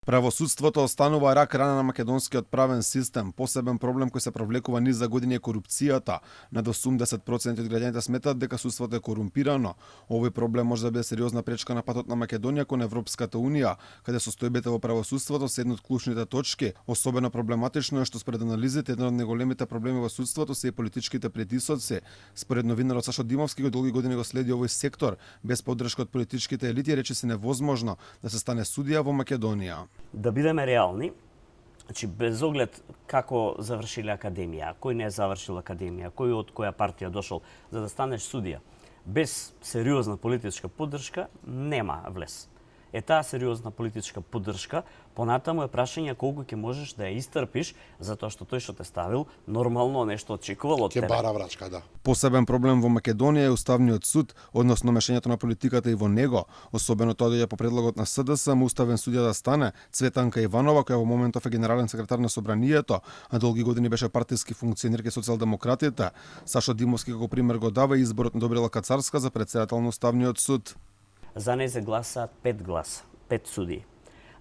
Правосудството останува рак рана на македонскиот правен систем. Посебен проблем кој се провлекува низ за години е корупцијата. Над 80% од граѓаните сметаат дека судството е корумпирано. Овој проблем може да биде сериозна пречка на патот на Македонија кон Европската унија, каде состојбите во правосудството се една од клучните точки. Особено проблематично е што според анализите еден од најголемите проблеми во судството се и политичките притисоци. Според новинарот Сашо Димовски, кој долги години го следи овој сектор, без поддршка од политичките елити речиси невозможно да се стане судија во Македонија. Да бидеме реални, значи без оглед како завршиле академија, кој не е завршил академија, кој од која партија дошол за да станеш судија, без сериозна политичка поддршка нема влез. Таа сериозна политичка поддршка понатаму е прашање колку ќе можеш да ја истрпиш, затоа што тој што те ставил нормално нешто очекувал од тебе. Ќе бара врачка, да. Посебен проблем во Македонија е Уставниот суд, односно мешањето на политиката и во него. Особено тоа доаѓа по предлогот на СДС, уставен судија да стане Цветанка Иванова, која во моментов е генерален секретар на Собранието, а долги години беше партиски функционер кај социјалдемократите. Сашо Димовски како пример го дава изборот на Добрила Кацарска за претседател на Уставниот суд. За неј се гласа 5 гласа, 5 судии.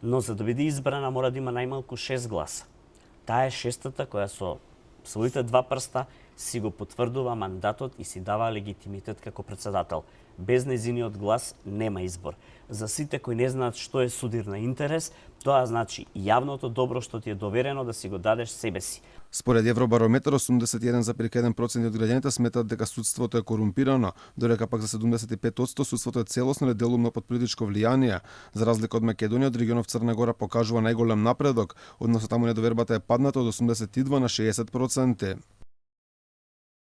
Но за да биде избрана мора да има најмалку 6 гласа. Таа е шестата која со своите два прста си го потврдува мандатот и си дава легитимитет како претседател. Без нејзиниот глас нема избор. За сите кои не знаат што е судир на интерес, тоа значи јавното добро што ти е доверено да си го дадеш себе си. Според Евробарометар, 81,1% од граѓаните сметаат дека судството е корумпирано, додека пак за 75% судството е целосно или делумно под политичко влијание. За разлика од Македонија, од регионов Црна Гора покажува најголем напредок, односно таму недовербата е падната од 82 на 60%.